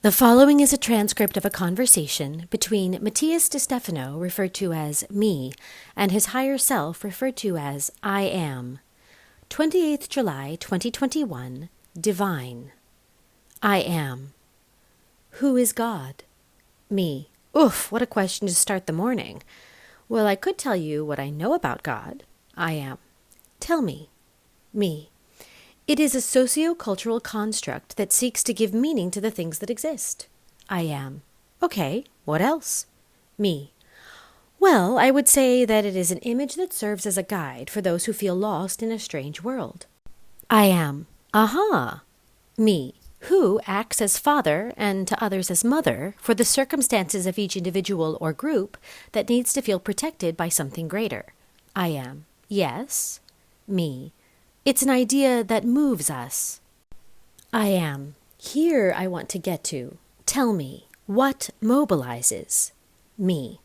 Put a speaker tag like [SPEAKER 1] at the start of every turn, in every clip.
[SPEAKER 1] The following is a transcript of a conversation between Matías De Stefano, referred to as me, and his higher self, referred to as I am. 28th July 2021, Divine. I am. Who is God? Me. Oof, what a question to start the morning. Well, I could tell you what I know about God. I am. Tell me. Me. It is a socio-cultural construct that seeks to give meaning to the things that exist. I am. Okay, what else? Me. Well, I would say that it is an image that serves as a guide for those who feel lost in a strange world. I am. Aha! Me. Who acts as father and to others as mother for the circumstances of each individual or group that needs to feel protected by something greater. I am. Yes. Me. It's an idea that moves us. I am. Here I want to get to. Tell me, what mobilizes? Me.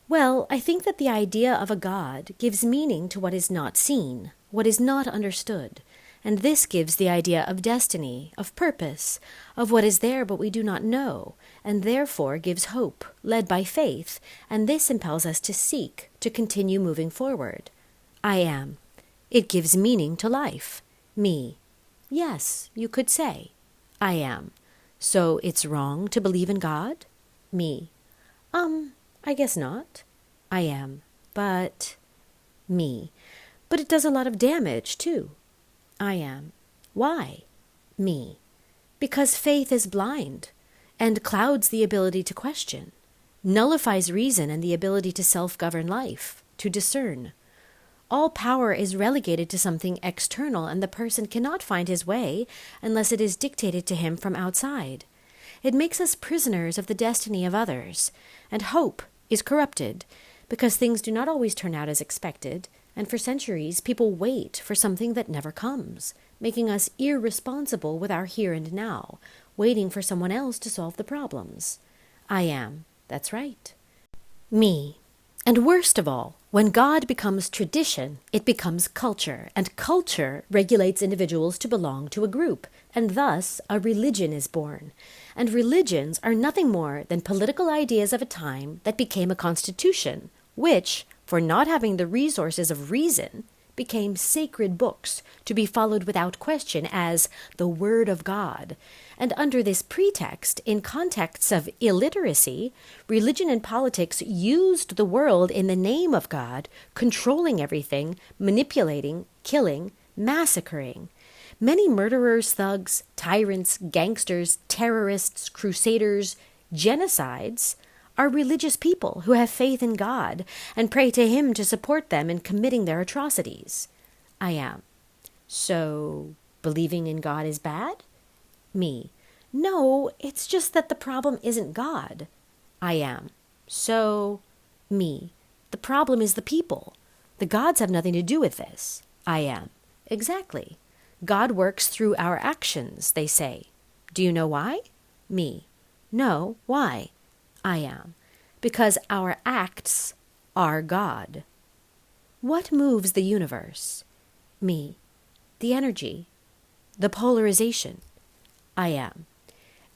[SPEAKER 1] Well, I think that the idea of a God gives meaning to what is not seen, what is not understood, and this gives the idea of destiny, of purpose, of what is there but we do not know, and therefore gives hope, led by faith, and this impels us to seek, to continue moving forward. I am. It gives meaning to life. Me. Yes, you could say. I am. So it's wrong to believe in God? Me. I guess not. I am. But... Me. But it does a lot of damage, too. I am. Why? Me. Because faith is blind, and clouds the ability to question, nullifies reason and the ability to self-govern life, to discern. All power is relegated to something external, and the person cannot find his way unless it is dictated to him from outside. It makes us prisoners of the destiny of others, and hope is corrupted, because things do not always turn out as expected, and for centuries people wait for something that never comes, making us irresponsible with our here and now, waiting for someone else to solve the problems. I am. That's right. Me. And worst of all, when God becomes tradition, it becomes culture, and culture regulates individuals to belong to a group, and thus a religion is born. And religions are nothing more than political ideas of a time that became a constitution, which, for not having the resources of reason, became sacred books to be followed without question as the Word of God. And under this pretext, in contexts of illiteracy, religion and politics used the world in the name of God, controlling everything, manipulating, killing, massacring. Many murderers, thugs, tyrants, gangsters, terrorists, crusaders, genocides are religious people who have faith in God and pray to Him to support them in committing their atrocities. I am. So, believing in God is bad? Me. No, it's just that the problem isn't God. I am. So, me. The problem is the people. The gods have nothing to do with this. I am. Exactly. God works through our actions, they say. Do you know why? Me. No, why? I am. Because our acts are God. What moves the universe? Me. The energy. The polarization. I am.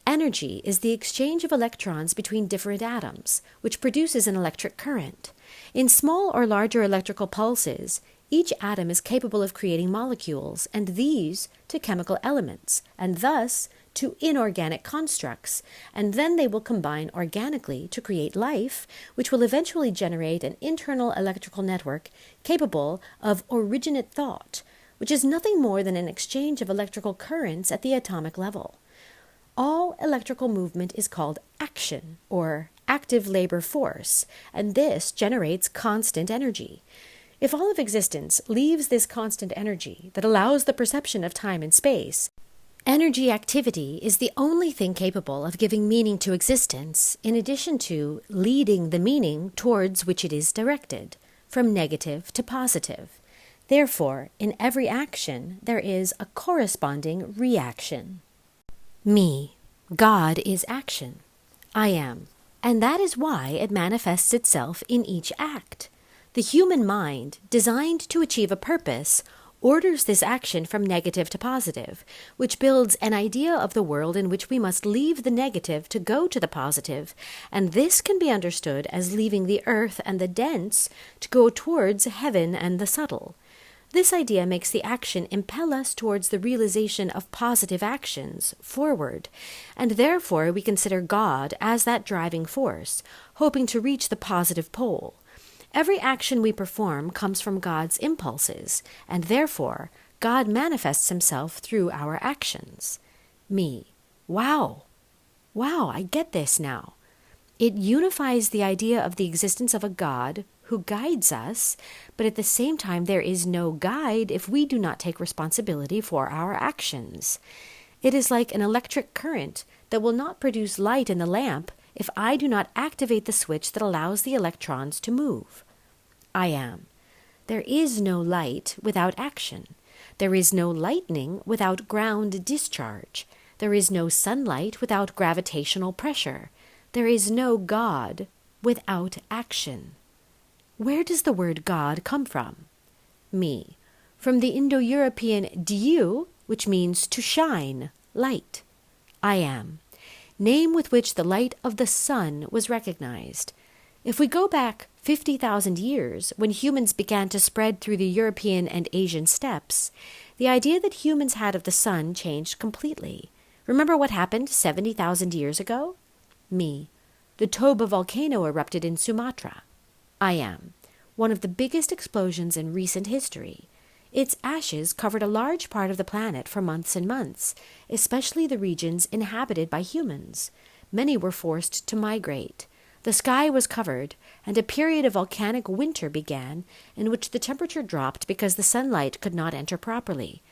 [SPEAKER 1] Energy is the exchange of electrons between different atoms, which produces an electric current. In small or larger electrical pulses, each atom is capable of creating molecules, and these to chemical elements, and thus to inorganic constructs, and then they will combine organically to create life, which will eventually generate an internal electrical network capable of originate thought, which is nothing more than an exchange of electrical currents at the atomic level. All electrical movement is called action, or active labor force, and this generates constant energy. If all of existence leaves this constant energy that allows the perception of time and space, energy activity is the only thing capable of giving meaning to existence, in addition to leading the meaning towards which it is directed, from negative to positive. Therefore, in every action, there is a corresponding reaction. Me. God is action. I am. And that is why it manifests itself in each act. The human mind, designed to achieve a purpose, orders this action from negative to positive, which builds an idea of the world in which we must leave the negative to go to the positive, and this can be understood as leaving the earth and the dense to go towards heaven and the subtle. This idea makes the action impel us towards the realization of positive actions, forward, and therefore we consider God as that driving force, hoping to reach the positive pole. Every action we perform comes from God's impulses, and therefore God manifests himself through our actions. Me. Wow, I get this now. It unifies the idea of the existence of a God who guides us, but at the same time there is no guide if we do not take responsibility for our actions. It is like an electric current that will not produce light in the lamp if I do not activate the switch that allows the electrons to move. I am. There is no light without action. There is no lightning without ground discharge. There is no sunlight without gravitational pressure. There is no God without action. Where does the word God come from? Me. From the Indo-European dieu, which means to shine, light. I am. Name with which the light of the sun was recognized. If we go back 50,000 years, when humans began to spread through the European and Asian steppes, the idea that humans had of the sun changed completely. Remember what happened 70,000 years ago? Me. The Toba volcano erupted in Sumatra. I am. One of the biggest explosions in recent history. Its ashes covered a large part of the planet for months and months, especially the regions inhabited by humans. Many were forced to migrate. The sky was covered, and a period of volcanic winter began, in which the temperature dropped because the sunlight could not enter properly.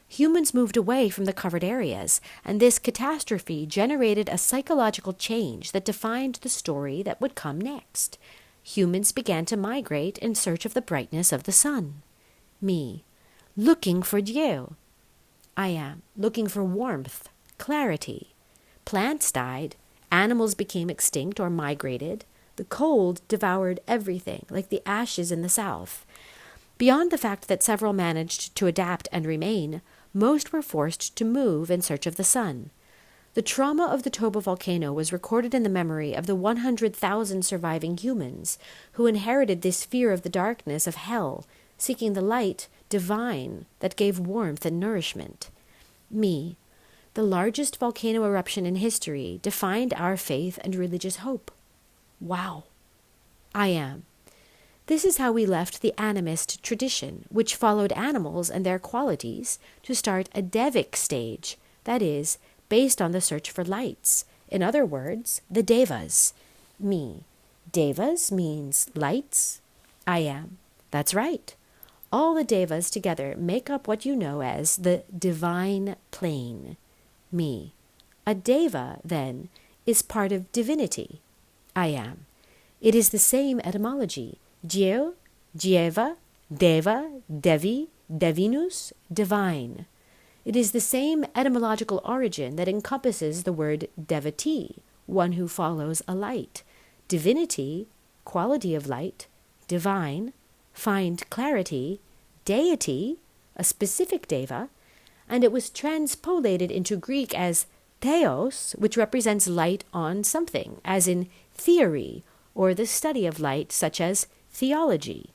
[SPEAKER 1] Humans moved away from the covered areas, and this catastrophe generated a psychological change that defined the story that would come next. Humans began to migrate in search of the brightness of the sun. Me. Looking for Dieu. I am. Looking for warmth, clarity. Plants died. Animals became extinct or migrated. The cold devoured everything, like the ashes in the south. Beyond the fact that several managed to adapt and remain, most were forced to move in search of the sun. The trauma of the Toba volcano was recorded in the memory of the 100,000 surviving humans who inherited this fear of the darkness of hell, seeking the light divine that gave warmth and nourishment. Me. The largest volcano eruption in history defined our faith and religious hope. Wow. I am. This is how we left the animist tradition, which followed animals and their qualities, to start a Devic stage, that is, based on the search for lights. In other words, the Devas. Me. Devas means lights. I am. That's right. All the Devas together make up what you know as the divine plane. Me. A Deva, then, is part of divinity. I am. It is the same etymology. Dieu, Dieva, Deva, Devi, Devinus, divine. It is the same etymological origin that encompasses the word devotee, one who follows a light. Divinity, quality of light. Divine, find clarity. Deity, a specific deva. And it was transpolated into Greek as theos, which represents light on something, as in theory, or the study of light, such as theology.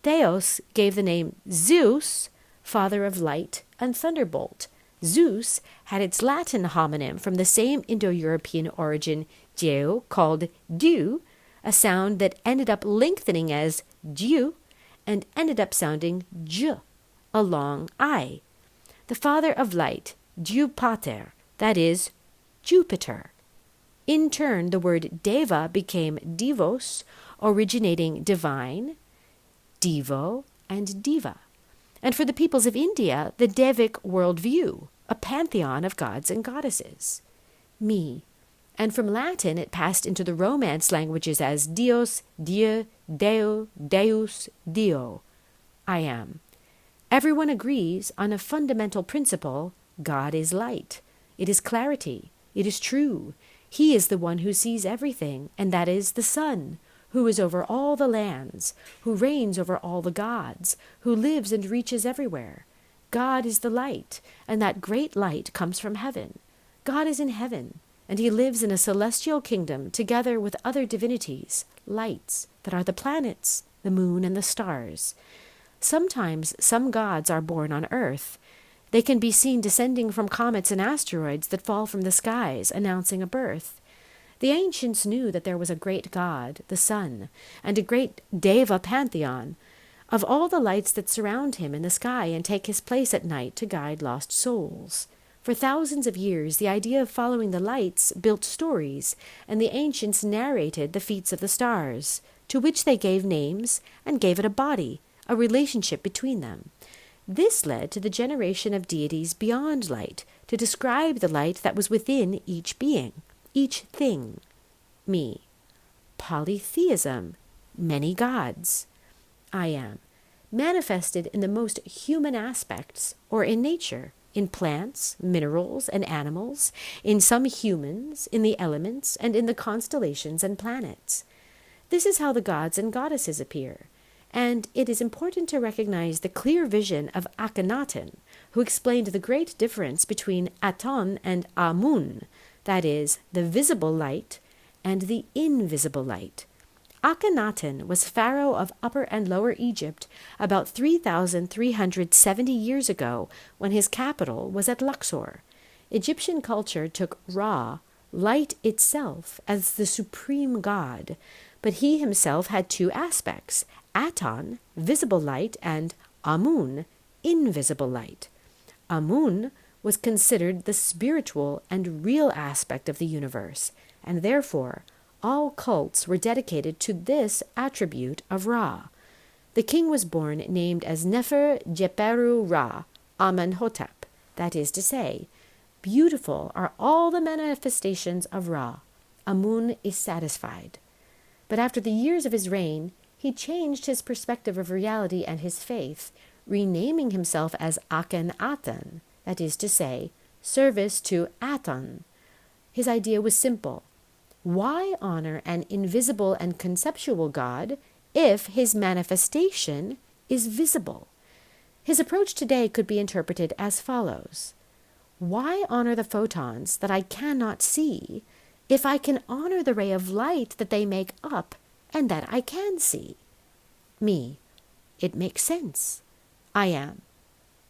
[SPEAKER 1] Theos gave the name Zeus, father of light and thunderbolt. Zeus had its Latin homonym from the same Indo-European origin, Deu, called du, a sound that ended up lengthening as Dieu and ended up sounding J, a long I. The father of light, Dieu Pater, that is, Jupiter. In turn, the word Deva became Divos, originating divine, Devo, and Diva. And for the peoples of India, the Devic worldview, a pantheon of gods and goddesses. Me. And from Latin it passed into the Romance languages as Dios, Dieu, Deo, Deus, Dio. I am. Everyone agrees on a fundamental principle: God is light. It is clarity. It is true. He is the one who sees everything, and that is the sun, who is over all the lands, who reigns over all the gods, who lives and reaches everywhere. God is the light, and that great light comes from heaven. God is in heaven, and he lives in a celestial kingdom together with other divinities, lights, that are the planets, the moon, and the stars. Sometimes some gods are born on earth. They can be seen descending from comets and asteroids that fall from the skies, announcing a birth. The ancients knew that there was a great god, the sun, and a great deva pantheon, of all the lights that surround him in the sky and take his place at night to guide lost souls. For thousands of years, the idea of following the lights built stories, and the ancients narrated the feats of the stars, to which they gave names and gave it a body, a relationship between them. This led to the generation of deities beyond light, to describe the light that was within each being, each thing. Me. Polytheism, many gods. I am. Manifested in the most human aspects, or in nature, in plants, minerals, and animals, in some humans, in the elements, and in the constellations and planets. This is how the gods and goddesses appear, and it is important to recognize the clear vision of Akhenaten, who explained the great difference between Aton and Amun, that is, the visible light and the invisible light. Akhenaten was pharaoh of Upper and Lower Egypt about 3,370 years ago, when his capital was at Luxor. Egyptian culture took Ra, light itself, as the supreme god, but he himself had two aspects, Aton, visible light, and Amun, invisible light. Amun was considered the spiritual and real aspect of the universe, and therefore all cults were dedicated to this attribute of Ra. The king was born named as Nefer Jeperu Ra Amenhotep, that is to say, beautiful are all the manifestations of Ra. Amun is satisfied. But after the years of his reign, he changed his perspective of reality and his faith, renaming himself as Akhenaten, that is to say, service to Aton. His idea was simple. Why honor an invisible and conceptual God if his manifestation is visible? His approach today could be interpreted as follows. Why honor the photons that I cannot see if I can honor the ray of light that they make up and that I can see? Me. It makes sense. I am.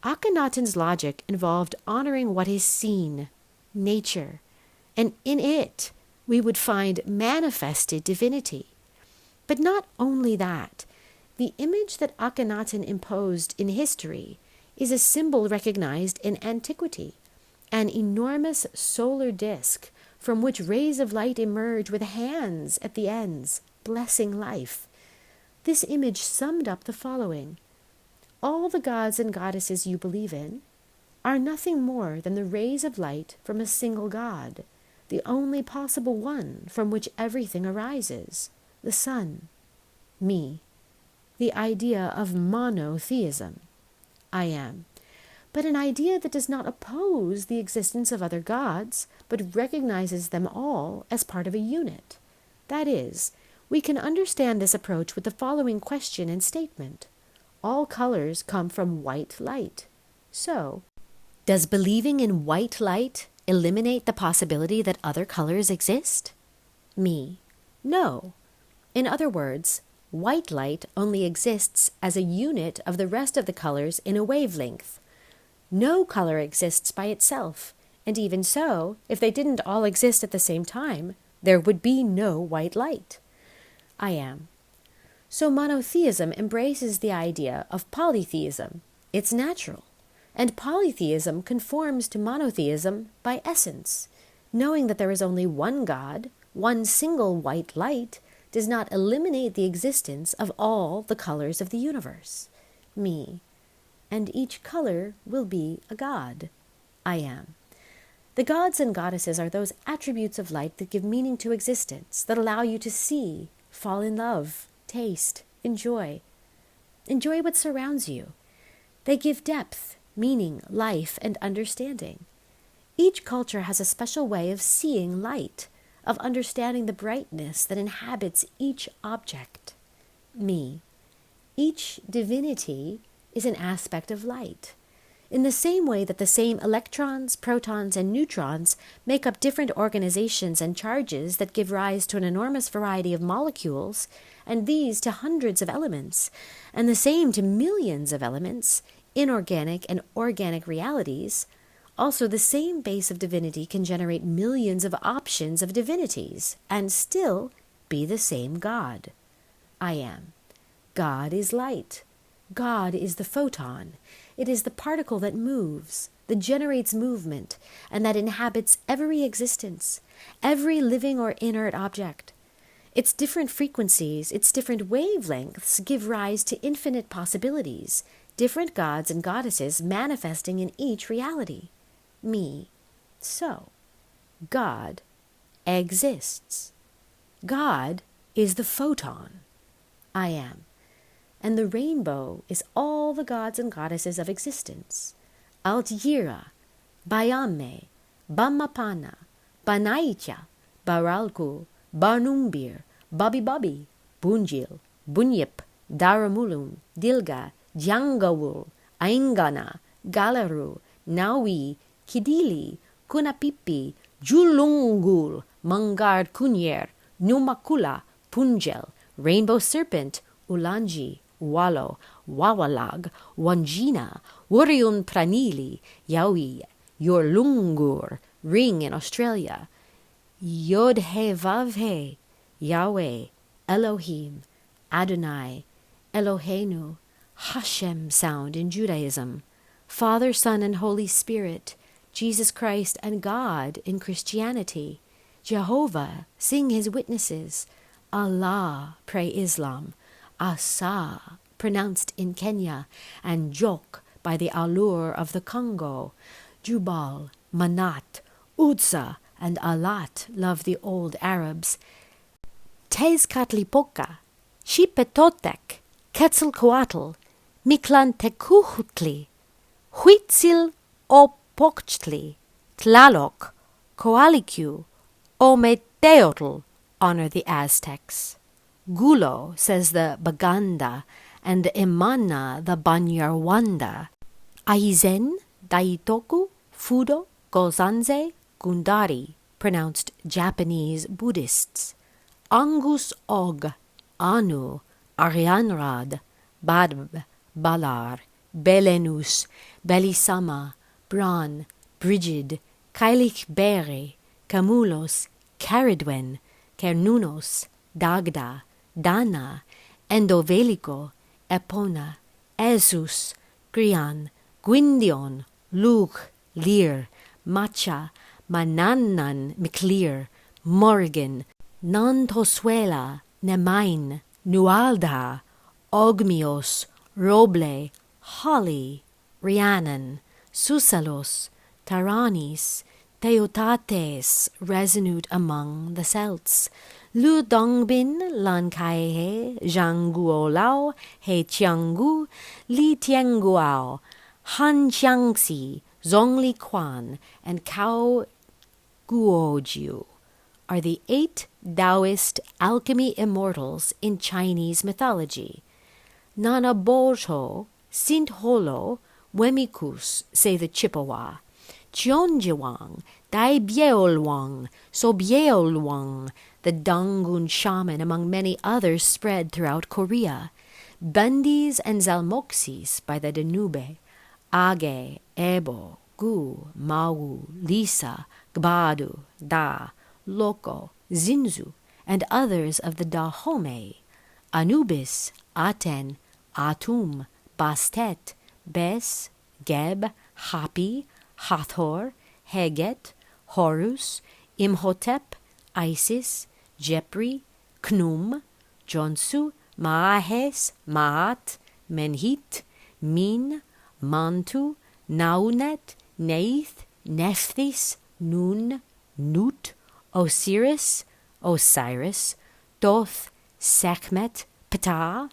[SPEAKER 1] Akhenaten's logic involved honoring what is seen, nature, and in it we would find manifested divinity. But not only that, the image that Akhenaten imposed in history is a symbol recognized in antiquity, an enormous solar disk from which rays of light emerge with hands at the ends, blessing life. This image summed up the following. All the gods and goddesses you believe in are nothing more than the rays of light from a single god, the only possible one from which everything arises, the sun. Me. The idea of monotheism. I am. But an idea that does not oppose the existence of other gods, but recognizes them all as part of a unit. That is, we can understand this approach with the following question and statement. All colors come from white light. So, does believing in white light eliminate the possibility that other colors exist? Me. No. In other words, white light only exists as a unit of the rest of the colors in a wavelength. No color exists by itself, and even so, if they didn't all exist at the same time, there would be no white light. I am. So monotheism embraces the idea of polytheism. It's natural. And polytheism conforms to monotheism by essence. Knowing that there is only one God, one single white light, does not eliminate the existence of all the colors of the universe. Me. And each color will be a god. I am. The gods and goddesses are those attributes of light that give meaning to existence, that allow you to see, fall in love, taste, enjoy. Enjoy what surrounds you. They give depth, meaning, life, and understanding. Each culture has a special way of seeing light, of understanding the brightness that inhabits each object. Me. Each divinity is an aspect of light. In the same way that the same electrons, protons, and neutrons make up different organizations and charges that give rise to an enormous variety of molecules, and these to hundreds of elements, and the same to millions of elements, inorganic and organic realities, also the same base of divinity can generate millions of options of divinities, and still be the same God. I am. God is light. God is the photon. It is the particle that moves, that generates movement, and that inhabits every existence, every living or inert object. Its different frequencies, its different wavelengths give rise to infinite possibilities, different gods and goddesses manifesting in each reality. Me. So, God exists. God is the photon. I am. And the rainbow is all the gods and goddesses of existence. Altyira, Bayame, Bamapana, Banaicha, Baralku, Barnumbir, Babi, Bunjil, Bunyip, Daramulum, Dilga, Djangawul, Aingana, Galaru, Naui, Kidili, Kunapipi, Julungul, Mangard Kunyer, Numakula, Punjel, Rainbow Serpent, Ulanji, Walo, Wawalag, Wanjina, Wuriun Pranili, Yaui, Yorlungur, Ring in Australia, Yod-He Vav-He, Yahweh, Elohim, Adonai, Eloheinu, Hashem sound in Judaism, Father, Son, and Holy Spirit, Jesus Christ and God in Christianity, Jehovah, sing his witnesses, Allah, pray Islam, Asa, pronounced in Kenya, and Jok by the Alur of the Congo, Jubal, Manat, Uzza, and Alat love the old Arabs, Tezcatlipoca, Xipetotek, Quetzalcoatl, Mictlantecutli, Huitzil Opochtli, Tlaloc, Coalicu, Ometeotl honor the Aztecs. Gulo, says the Baganda, and Imana, the Banyarwanda. Aizen, Daitoku, Fudo, Gozanze, Gundari, pronounced Japanese Buddhists. Angus Og, Anu, Arianrad, Badb, Balar, Belenus, Belisama, Bran, Brigid, Kailich Bere, Camulos, Caridwen, Cernunos, Dagda, Dana, Endovelico, Epona, Ezus, Grian, Gwindion, Luch, Lir, Macha, Manannan, Mclear, Morgan, Nantosuela, Nemain, Nualda, Ogmios, Roble, Holly, Rhiannon, Susalos, Taranis, Teotates resolute among the Celts, Lu Dongbin, Lan Kaihe, Zhangguolao, He Tiangu, Li Tianguao, Han Jiangxi, Zhongli Quan, and Cao Guojiu are the 8 Taoist alchemy immortals in Chinese mythology. Nanabojo, Sintholo, Wemikus, say the Chippewa. Chionjiwang, Daibyeolwang, Sobyeolwang, the Dangun shaman, among many others spread throughout Korea. Bundis and Zalmoxis by the Danube. Age, Ebo, Gu, Mau, Lisa, Gbadu, Da, Loko, Zinzu, and others of the Dahomey. Anubis, Aten, Atum, Bastet, Bes, Geb, Hapi, Hathor, Heget, Horus, Imhotep, Isis, Jepri, Knum, Jonsu, Maahes, Maat, Menhit, Min, Mantu, Naunet, Neith, Nephthys, Nun, Nut, Osiris, Thoth, Sekhmet, Ptah,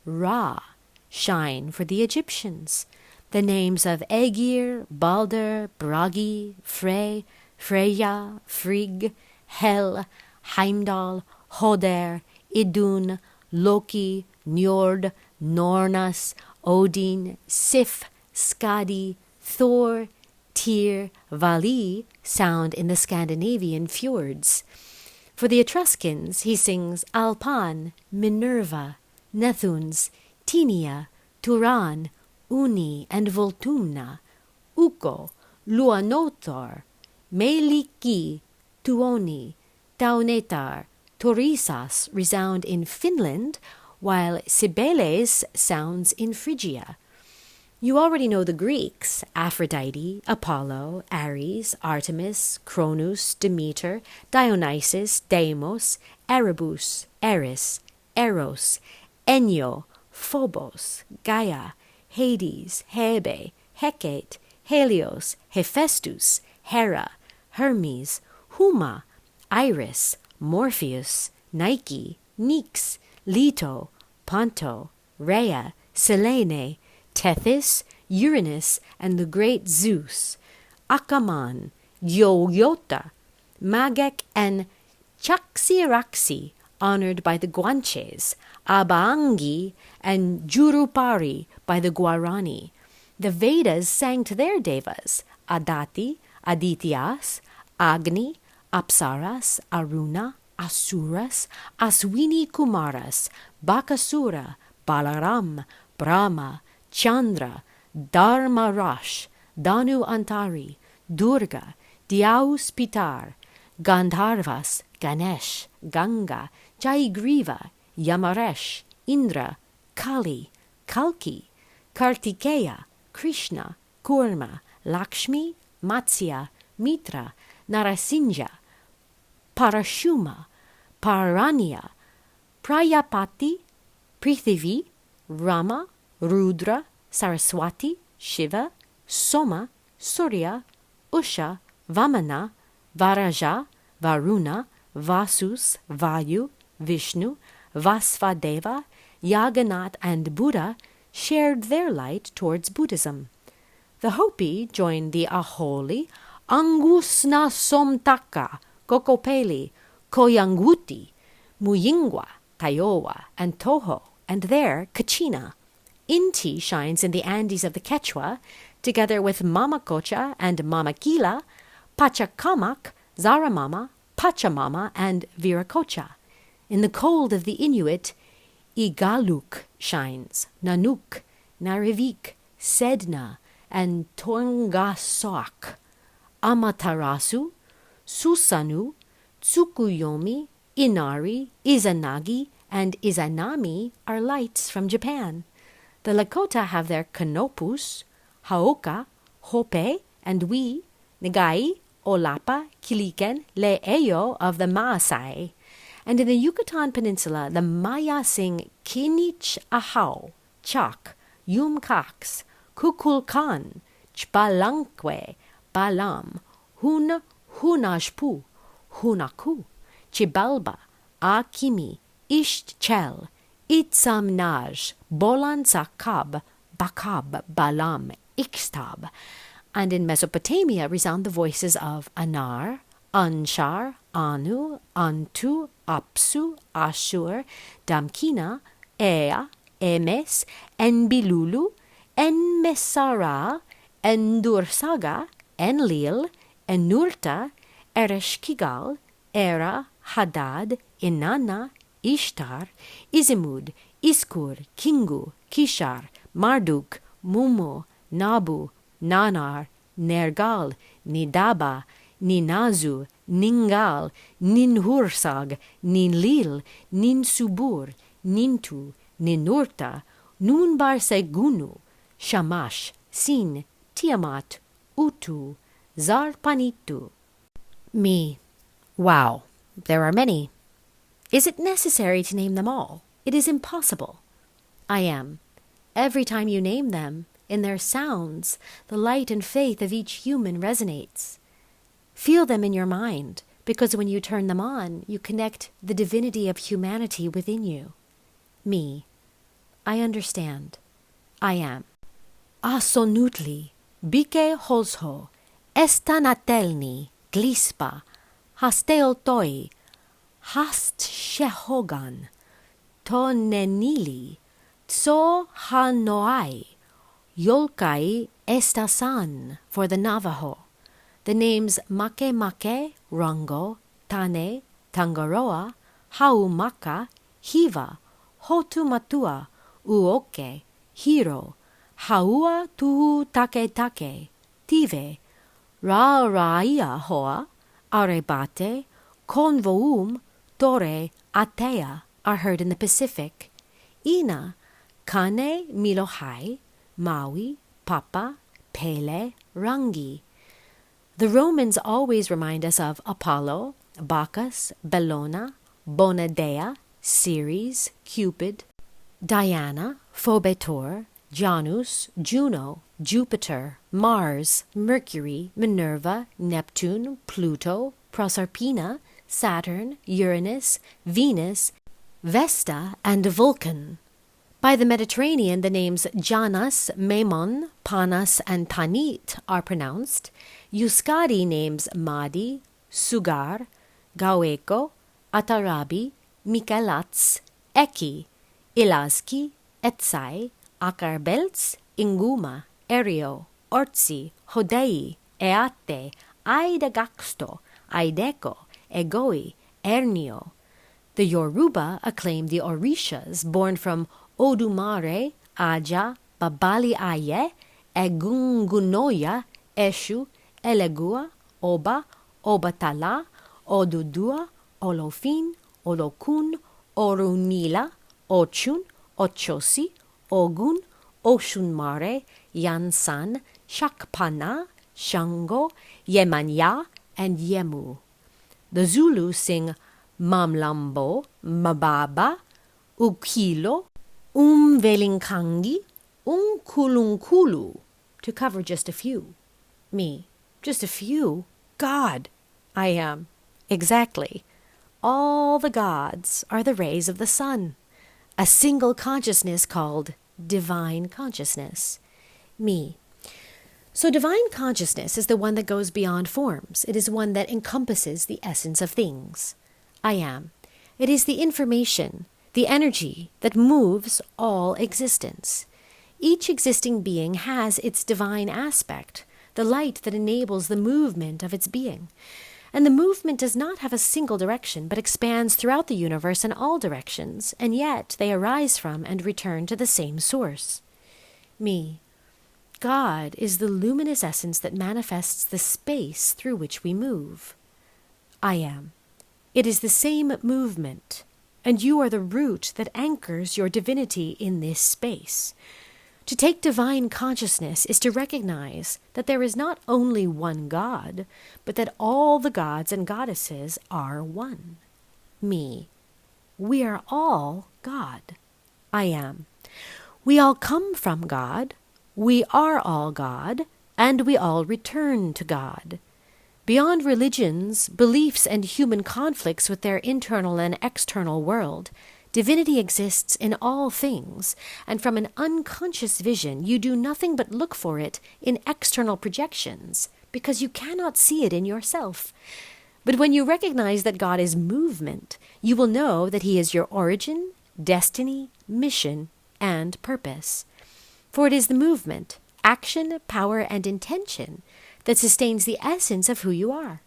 [SPEAKER 1] Ra, shine for the Egyptians. The names of Aegir, Balder, Bragi, Frey, Freya, Frigg, Hel, Heimdall, Hoder, Idun, Loki, Njord, Nornas, Odin, Sif, Skadi, Thor, Tyr, Vali sound in the Scandinavian fjords. For the Etruscans, he sings Alpan, Minerva, Nethuns, Tinia, Turan, Uni, and Voltumna, Ukko, Luanotar, Meiliki, Tuoni, Taunetar, Torisas resound in Finland, while Cibeles sounds in Phrygia. You already know the Greeks: Aphrodite, Apollo, Ares, Artemis, Cronus, Demeter, Dionysus, Deimos, Erebus, Eris, Eros, Enyo, Phobos, Gaia, Hades, Hebe, Hecate, Helios, Hephaestus, Hera, Hermes, Huma, Iris, Morpheus, Nike, Nix, Leto, Ponto, Rhea, Selene, Tethys, Uranus, and the great Zeus, Akaman, Yoyota, Magek, and Chaksiraksi, honored by the Guanches, Abaangi, and Jurupari by the Guarani. The Vedas sang to their devas, Adati, Adityas, Agni, Apsaras, Aruna, Asuras, Aswini Kumaras, Bakasura, Balaram, Brahma, Chandra, Dharmarash, Danu Antari, Durga, Dyaus Pitar, Gandharvas, Ganesh, Ganga, Jayagriva, Yamaresh, Indra, Kali, Kalki, Kartikeya, Krishna, Kurma, Lakshmi, Matsya, Mitra, Narasimha, Parashuma, Paranya, Prayapati, Prithivi, Rama, Rudra, Saraswati, Shiva, Soma, Surya, Usha, Vamana, Varaja, Varuna, Vasus, Vayu, Vishnu, Vasvadeva, Yagannath, and Buddha shared their light towards Buddhism. The Hopi joined the Aholi, Angusna Somtaka, Kokopeli, Koyanguti, Muyingwa, Kiowa, and Toho, and there Kachina. Inti shines in the Andes of the Quechua, together with Mamacocha and Mamakila, Pachacamac, Zaramama, Pachamama, and Viracocha. In the cold of the Inuit, Igaluk shines, Nanuk, Narivik, Sedna, and Tongasoak. Amaterasu, Susanu, Tsukuyomi, Inari, Izanagi, and Izanami are lights from Japan. The Lakota have their Kanopus, Haoka, Hope, and we, Nagai, Olapa, Kiliken, Le'eyo of the Maasai. And in the Yucatan Peninsula, the Maya sing Kinich Ahau, Chak, Yumkaks, Kukulkan, Chpalankwe, Balam, Hun, Hunashpu, Hunaku, Chibalba, Akimi, Ishtchel, Itzamnaj, Bolan Sakab, Bakab, Balam, Ixtab. And in Mesopotamia resound the voices of Anar, Anshar, Anu, Antu, Apsu, Ashur, Damkina, Ea, Emes, Enbilulu, Enmesara, Endursaga, Enlil, Enurta, Ereshkigal, Era, Hadad, Inanna, Ishtar, Izimud, Iskur, Kingu, Kishar, Marduk, Mumu, Nabu, Nanar, Nergal, Nidaba, Ninazu, Ningal, Ninhursag, Ninlil, Ninsubur, Nintu, Ninurta, Nunbarsegunu, Shamash, Sin, Tiamat, Utu, Zarpanitu. Me. Wow, there are many. Is it necessary to name them all? It is impossible. I am. Every time you name them, in their sounds, the light and faith of each human resonates. Feel them in your mind, because when you turn them on, you connect the divinity of humanity within you. Me. I understand. I am. Asonutli, bike holsho, estanatelni, glispa, hasteoltoi, hast shehogan, tonenili, tso hanoai, yolkai Estasan for the Navajo. The names Make Make, Rango, Tane, Tangaroa, Haumaka, Hiva, Hotu Matua, Uoke, Hiro, Haua Tuhu Take Take, Tive, Ra Raia Hoa, Arebate, Convoum, Tore, Atea are heard in the Pacific. Ina, Kane, Milohai, Maui, Papa, Pele, Rangi. The Romans always remind us of Apollo, Bacchus, Bellona, Bonadea, Ceres, Cupid, Diana, Phobetor, Janus, Juno, Jupiter, Mars, Mercury, Minerva, Neptune, Pluto, Proserpina, Saturn, Uranus, Venus, Vesta, and Vulcan. By the Mediterranean, the names Janus, Memon, Panas, and Tanit are pronounced. Euskadi names Madi, Sugar, Gaueko, Atarabi, Mikalats, Eki, Ilazki, Etsai, Akarbelts, Inguma, Erio, Ortsi, Hodei, Eate, Aidagaxto, Aideco, Egoi, Ernio. The Yoruba acclaim the Orishas born from Odumare, Aja, Babali Aye, Egungunoya, Eshu, Elegua, Oba, Obatala, Odudua, Olofin, Olokun, Orunmila, Ochun, Ochosi, Ogun, Oshunmare, Yansan, Shakpana, Shango, Yemanya, and Yemu. The Zulu sing Mamlambo, Mababa, Ukilo, Velinkangi, Kulunkulu, to cover just a few. Me, just a few? God, I am. Exactly. All the gods are the rays of the sun, a single consciousness called divine consciousness. Me. So divine consciousness is the one that goes beyond forms. It is one that encompasses the essence of things. I am. It is the information, the energy that moves all existence. Each existing being has its divine aspect, the light that enables the movement of its being. And the movement does not have a single direction, but expands throughout the universe in all directions, and yet they arise from and return to the same source. Me. God is the luminous essence that manifests the space through which we move. I am. It is the same movement, and you are the root that anchors your divinity in this space. To take divine consciousness is to recognize that there is not only one God, but that all the gods and goddesses are one. Me. We are all God. I am. We all come from God. We are all God, and we all return to God. Beyond religions, beliefs, and human conflicts with their internal and external world, divinity exists in all things, and from an unconscious vision you do nothing but look for it in external projections, because you cannot see it in yourself. But when you recognize that God is movement, you will know that He is your origin, destiny, mission, and purpose. For it is the movement, action, power, and intention that sustains the essence of who you are.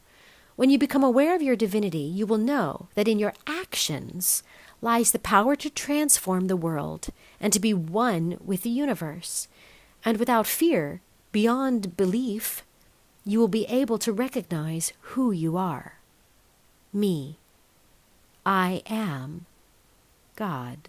[SPEAKER 1] When you become aware of your divinity, you will know that in your actions lies the power to transform the world and to be one with the universe. And without fear, beyond belief, you will be able to recognize who you are. Me. I am God.